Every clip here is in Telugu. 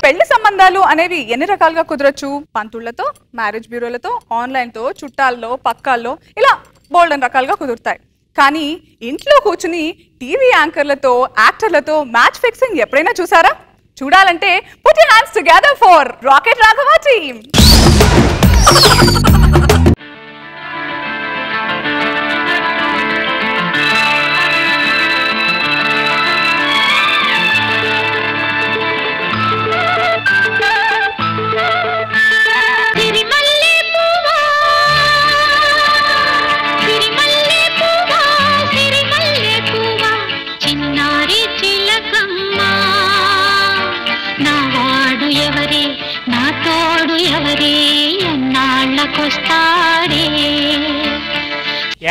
పెళ్లి సంబంధాలు అనేవి ఎన్ని రకాలుగా కుదరొచ్చు? పంతుళ్లతో, మ్యారేజ్ బ్యూరోలతో, ఆన్లైన్తో, చుట్టాల్లో, పక్కాల్లో, ఇలా బోల్డెన్ రకాలుగా కుదురుతాయి. కానీ ఇంట్లో కూర్చుని టీవీ యాంకర్లతో, యాక్టర్లతో మ్యాచ్ ఫిక్సింగ్ ఎప్పుడైనా చూసారా? చూడాలంటే put your hands together for rocket Raghava team.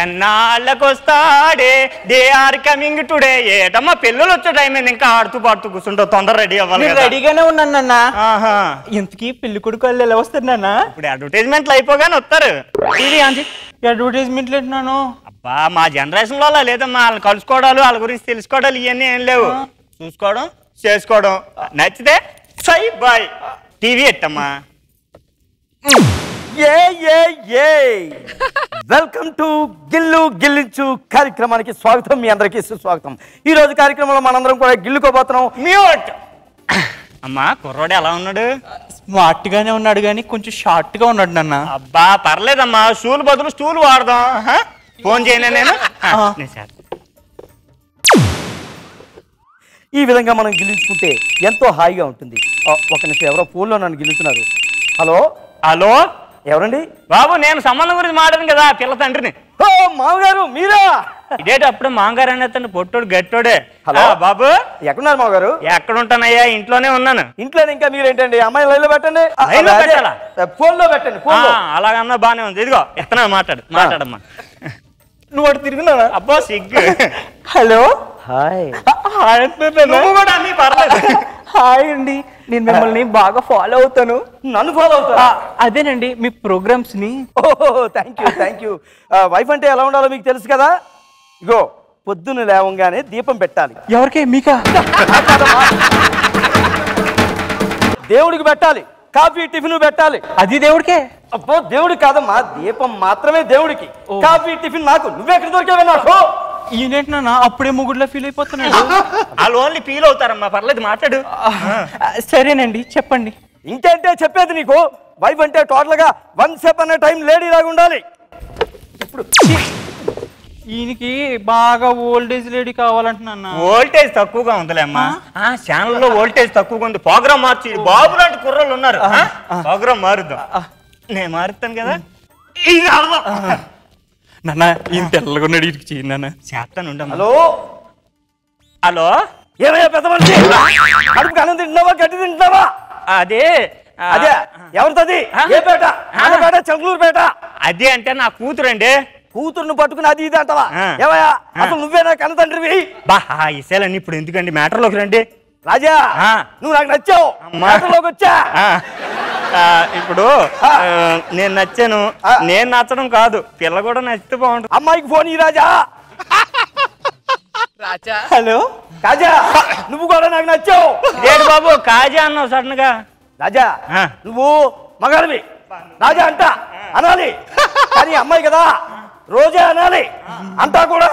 ఎన్నాళ్ళకొస్తాడే దే ఆర్ కమింగ్ టుడే. ఏటమ్మా పెళ్ళిళ్ళు వచ్చే టైం అయింది, ఇంకా ఆడుతూ పాడుతూ కూర్చుంటావు, తొందర రెడీ అవ్వాలి. రెడీగానే ఉన్నాను నాన్న. ఇంతకీ పెళ్లి కొడుకు వాళ్ళు ఎలా వస్తారు నాన్న? ఇప్పుడు అడ్వర్టైజ్మెంట్లు అయిపోగానే వస్తారు. అడ్వర్టైజ్మెంట్లు ఏంటున్నాను? అబ్బా మా జనరేషన్ లో అలా లేదమ్మా. వాళ్ళని కలుసుకోవడాలు, వాళ్ళ గురించి తెలుసుకోవడాలు ఇవన్నీ ఏం లేవు. చూసుకోవడం, చేసుకోవడం, నచ్చితే సై బాయ్. టీవీ ఎట్టమ్మా. వెల్కమ్ టు గిల్లు గిల్లించు కార్యక్రమానికి స్వాగతం. మీ అందరికీ సుస్వాగతం. ఈ రోజు కార్యక్రమంలో మనందరం కూడా గిల్లుకోబోతున్నాం. మ్యూట్. అమ్మా కుర్రోడు ఎలా ఉన్నాడు? స్మార్ట్ గానే ఉన్నాడు కానీ కొంచెం షార్ట్ గా ఉన్నాడు నాన్న. అబ్బా పర్లేదమ్మా, స్టూల్ బదులు స్టూల్ వాడదాం. ఫోన్ చేయనా నేను? ఈ విధంగా మనం గిల్లించుకుంటే ఎంతో హాయిగా ఉంటుంది. ఒక నిమిషం, ఎవరో ఫోన్లో నన్ను గిల్లుతున్నారు. హలో హలో, ఎవరండి? బాబు నేను సంబంధం గురించి మాట్లాడాను కదా, పిల్ల తండ్రిని. ఓ మామగారు మీరా? ఇదేంటి అప్పుడు మామగారు అనేస్తాను, పొట్టోడు గట్టోడే. హలో బాబు, ఎక్కడున్నారు మామగారు? ఎక్కడ ఉంటానయ్యా? ఇంట్లోనే ఉన్నాను. ఇంట్లో ఇంకా మీరేంటండి? అమ్మాయి లైన్లో పెట్టండి, ఫోన్ లో పెట్టండి. అలాగన్నా బానే ఉంది. ఇదిగో ఎత్తనా, మాట్లాడమ్మా. నువ్వు అటు తిరుగున్నావా? అబ్బో సిగ్గు. Hello, hi. హాయ్ అండి, నేను మిమ్మల్ని బాగా ఫాలో అవుతాను. నన్ను ఫాలో అవుతా? అదేనండి మీ ప్రోగ్రామ్స్ ని. ఓహో థ్యాంక్ యూ. వైఫ్ అంటే ఎలా ఉండాలో మీకు తెలుసు కదా. ఇగో పొద్దున్న లేవంగానే దీపం పెట్టాలి. ఎవరికే? మీకా? దేవుడికి పెట్టాలి. కాఫీ టిఫిన్ పెట్టాలి. అది దేవుడికే? అబ్బో దేవుడికి కాదమ్మా, దీపం మాత్రమే దేవుడికి. కాఫీ టిఫిన్ నాకు. నువ్వెక్కడ దొరికేవే నాకు? ఈయనేంటన్నా అప్పుడే మొగుడులో ఫీల్ అయిపోతున్నాడు. వాళ్ళు ఓన్లీ ఫీల్ అవుతారమ్మా, పర్లేదు మాట్లాడు. సరేనండి చెప్పండి. ఇంకేంటే చెప్పేది నీకు. వైఫ్ అంటే టోటల్ గా వన్ స్టెప్ అనే టైం లేడీ లాగా ఉండాలి. ఇప్పుడు ఈయనకి బాగా ఓల్డేజ్ లేడీ కావాలంటున్నా. వోల్టేజ్ తక్కువగా ఉందిలే అమ్మా. ఛానల్ లో వోల్టేజ్ తక్కువగా ఉంది. ప్రోగ్రామ్ మార్చి, బాబు లాంటి కుర్రోళ్ళు ఉన్నారు. ప్రోగ్రామ్ మారుద్దాం. నేను మారుతాను కదా. నాన్న ఈయన తెల్లగా ఉన్నాడు, ఇటుకి చేయి నాన్న. చేస్తాను. హలో హలో, ఏమయ్యా పెద్ద మనిషి? కడుపుకి అన్నం తింటున్నావా, గడ్డి తింటున్నావా? అదే అదే ఎవరిది? ఏ పేట? ఆనపేట, చంద్రూరుపేట? అదే అంటే నా కూతురండి. కూతురును పట్టుకుని అది ఇది అంటావా? ఏమయ్యా అసలు నువ్వేనా కన్న తండ్రివి? బా ఇసేలండి, ఇప్పుడు ఎందుకండి మ్యాటర్లోకి రండి. రాజా నువ్వు నాకు నచ్చావు, మ్యాటర్లోకి వచ్చా. ఇప్పుడు నేను నచ్చాను. నేను నచ్చడం కాదు, పిల్ల కూడా నచ్చితే బాగుంటుంది. అమ్మాయికి ఫోన్ ఈ రాజా. హలో కాజా, నువ్వు కూడా నాకు నచ్చావు. ఏడు బాబు కాజా అన్నావు సడన్ గా. రాజా నువ్వు మగాడివి, రాజా అంట అనాలి. కానీ అమ్మాయి కదా, రోజా అనాలి అంటా కూడా.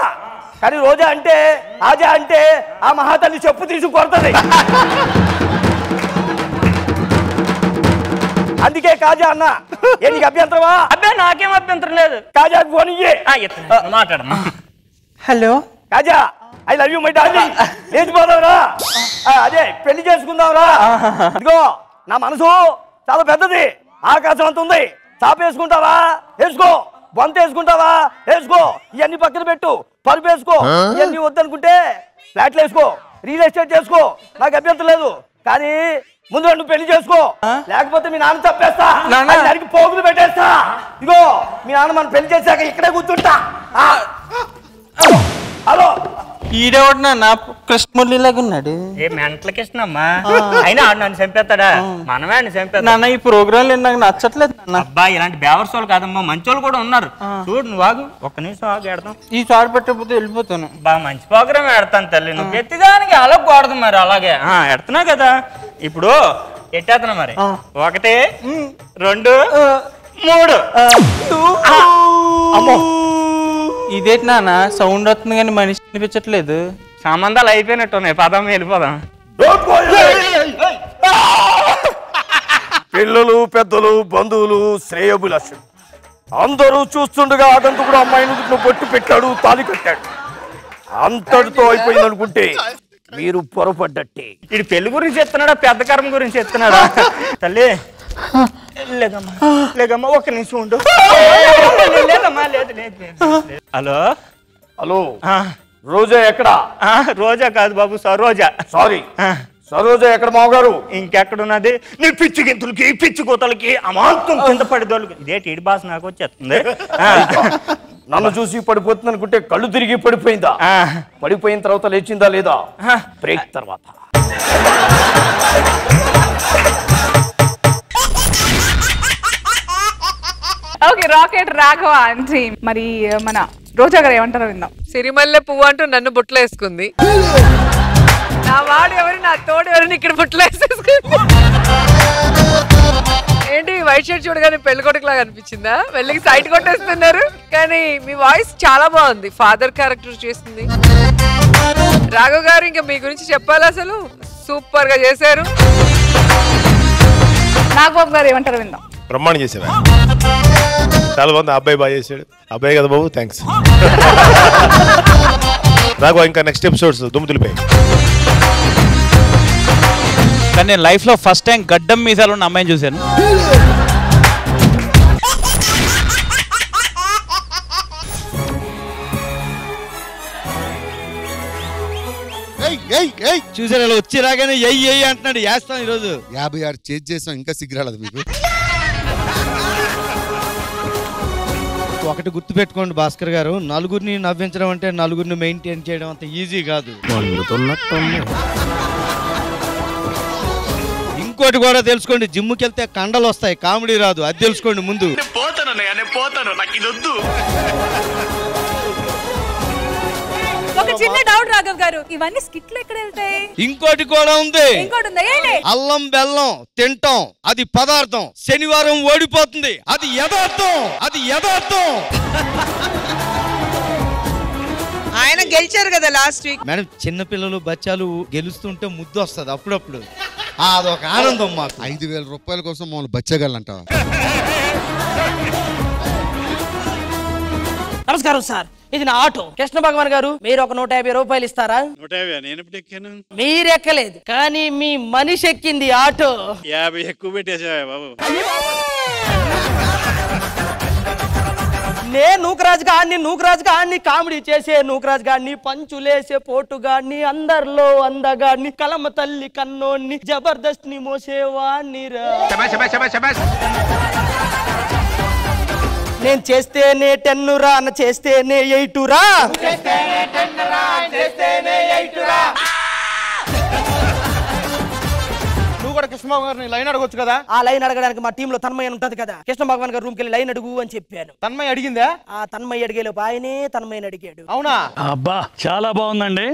కానీ రోజా అంటే, రాజా అంటే ఆ మహాతల్లి చెప్పు తీసి కొడుతుంది. అందుకే కాజా అన్నా. ఏ నీకు అభ్యంతరమా? అబ్బే నాకేం అభ్యంతరం లేదు. కాజాకు ఫోన్ ఇయ్యి. మాట్లాడమ్మా. Hello Kaja, I love you my darling. లేచిపోదావురా, అదే పెళ్లి చేసుకుందావురా. ఇదిగో నా మనసు చాలా పెద్దది, ఆకాశం అంత ఉంది. చాపేసుకుంటావా? వేసుకో. బొంత వేసుకుంటావా? వేసుకో. ఇవన్నీ పక్కన పెట్టు. పరుపు వేసుకో. ఇవన్నీ వద్దనుకుంటే ఫ్లాట్లు వేసుకో, రియల్ ఎస్టేట్ చేసుకో, నాకు అభ్యంతరం లేదు. కానీ ముందు నువ్వు పెళ్లి చేసుకో, లేకపోతే మీ నాన్న తప్పేస్తా, దానికి పోగులు పెట్టేస్తా. ఇదిగో మీ నాన్న మనం పెళ్లి చేశాక ఇక్కడే కూర్చుంటా. హలో, ఈడేవాడు నాన్న కృష్ణమురళిలాగా ఉన్నాడు. ఏ మెంటల కృష్ణమ్మా, అయినా ఆడు నన్ను చంపేస్తాడా? మనమే ఆయన చంపేస్తా. నాన్న ఈ ప్రోగ్రామ్ నాకు నచ్చట్లేదు నాన్న. అబ్బా ఇలాంటి బేవర్స్ వాళ్ళు కాదమ్మా, మంచి వాళ్ళు కూడా ఉన్నారు. చూడు నువ్వు ఆగు, ఒక్క నిమిషం ఆగు, ఎడతాం. ఈసారి పెట్టకపోతే వెళ్ళిపోతాను. బా మంచి ప్రోగ్రామ్ ఎడతాను తల్లి. నువ్వు ప్రతిదానికి అలగకూడదు మరి. అలాగే ఎడుతున్నావు కదా. ఇప్పుడు ఎట్టేస్తున్నా మరి 1 2 3 అమ్మో ఇదేంటి నాన్న సౌండ్ వస్తుంది కానీ మనిషి అనిపించట్లేదు. సంబంధాలు అయిపోయినట్టున్నాయి, పదం వెళ్ళిపోదాం. పిల్లలు పెద్దలు బంధువులు శ్రేయోభిలాషులు అందరూ చూస్తుండగా ఆగంతుకుడు అమ్మాయి నుదుటిలో బొట్టు పెట్టాడు, తాళి కట్టాడు. అంతటితో అయిపోయింది అనుకుంటే మీరు పొరపడ్డట్టే. ఇది పెళ్లి గురించి చెప్తున్నాడా పెద్ద కర్మ గురించి చెప్తున్నాడా? తల్లి లేదమ్మా ఒక్క నిమిషం ఉండు. లేదమ్మా లేదు లేదు. హలో హలో రోజా ఎక్కడా? రోజా కాదు బాబు, సరోజా. సారీ సరోజా ఎక్కడ మామగారు? ఇంకెక్కడున్నది? నీ పిచ్చి గింతులకి పిచ్చి కూతలకి అమాంతం కింద పడేదోళ్ళకి ఇదే టీడి బాస్ నాకు వచ్చేస్తుంది. నన్ను చూసి పడిపోతుంది అనుకుంటే కళ్ళు తిరిగి పడిపోయిందా? పడిపోయిన తర్వాత లేచిందా లేదా? బ్రేక్ తర్వాత. ఓకే, రాకెట్ రాఘవ అంటే మరి మన రోజా గారు ఏమంటారో విందాం. సిరిమల్లె పువ్వు అంటూ నన్ను బుట్టలు వేసుకుంది. నా వాడు ఎవరు, నా తోడు ఎవరిని ఇక్కడ బుట్టలు వేసేసుకుంది. ఏంటి వైట్ షర్ట్ చూడగానే పెళ్లి కొడుకులాగా అనిపించిందా? వెళ్ళి సైడ్ కొట్టేస్తున్నారు. కానీ మీ వాయిస్ చాలా బాగుంది, ఫాదర్ క్యారెక్టర్ చేసింది. రాఘవ్ గారు ఇంకా మీ గురించి చెప్పాలి, అసలు సూపర్ గా చేశారు. నాగబాబు గారు ఏమంటారో విందాం. బ్రహ్మాండం చేసేవా, చాలా బాగుంది. అబ్బాయి బాగా చేశాడు. అబ్బాయి కదా బాబు, థ్యాంక్స్. రాఘవ ఇంకా నెక్స్ట్ ఎపిసోడ్స్ దుమ్ము దులిపాయి. కానీ నేను లైఫ్లో ఫస్ట్ టైం గడ్డం మీసాలు ఉన్న అమ్మాయిని చూశాను. చూసారు అలా వచ్చి రాగానే ఎయ్యి అంటున్నాడు. వేస్తాం ఈరోజు 56 చేంజ్ చేసాం, ఇంకా సిగ్గురాలేదు మీకు. ఒకటి గుర్తు పెట్టుకోండి భాస్కర్ గారు, నలుగురిని నవ్వించడం అంటే నలుగురిని మెయింటైన్ చేయడం అంత ఈజీ కాదు. ఇంకోటి కూడా తెలుసుకోండి, జిమ్కి వెళ్తే కండలు వస్తాయి, కామెడీ రాదు. అది తెలుసుకోండి ముందు. ఒక చిన్న డౌట్ రాఘవ్ గారు, ఇవన్నీ స్కిట్లు ఎక్కడ వెళ్తాయి? ఇంకోటి కూడా ఉంది. ఇంకోటి ఉందా? ఏంటి? అల్లం బెల్లం తింటాం, అది పదార్థం. శనివారం ఓడిపోతుంది, అది యథార్థం. అది యథార్థం. ఆయన గెలిచారు కదా లాస్ట్ వీక్. మేడం చిన్నపిల్లలు బచ్చాలు గెలుస్తుంటే ముద్దు వస్తుంది అప్పుడప్పుడు, అదొక ఆనందం మాకు. 5,000 రూపాయల కోసం మమ్మల్ని బచ్చగలంట. నమస్కారం సార్, ఇది నా ఆటో. కృష్ణ భగవాన్ గారు, మీరు ఒక 150 రూపాయలు ఇస్తారా? 150 నేను ఎప్పుడు ఎక్కాను? మీరు ఎక్కలేదు, కానీ మీ మనిషి ఎక్కింది ఆటో. 50 ఎక్కువ పెట్టేసా బాబు. నేను నూకరాజు గాడిని కామెడీ చేసే నూకరాజు గాడిని, పంచులేసే పోటుగాడిని, అందరిలో అందగాడిని, కలమ తల్లి కన్నోడిని, జబర్దస్త్ ని మోసేవాణ్ణి రా. నేను చేస్తేనే 10 రా, అన్న చేస్తేనే 8 రా. నువ్వు కూడా కృష్ణ భగవాన్ గారిని లైన్ అడగొచ్చు కదా. ఆ లైన్ అడగడానికి మా టీంలో తన్మయ్య ఉంటది కదా. కృష్ణ భగవాన్ గారు రూమ్ కెళ్ళి లైన్ అడుగు అని చెప్పాను. తన్మయ్య అడిగిందా? ఆ తన్మయ్య అడిగేలోపు ఆయనే తన్మయ్యని అడిగాడు. అవునా? అబ్బా చాలా బాగుందండి.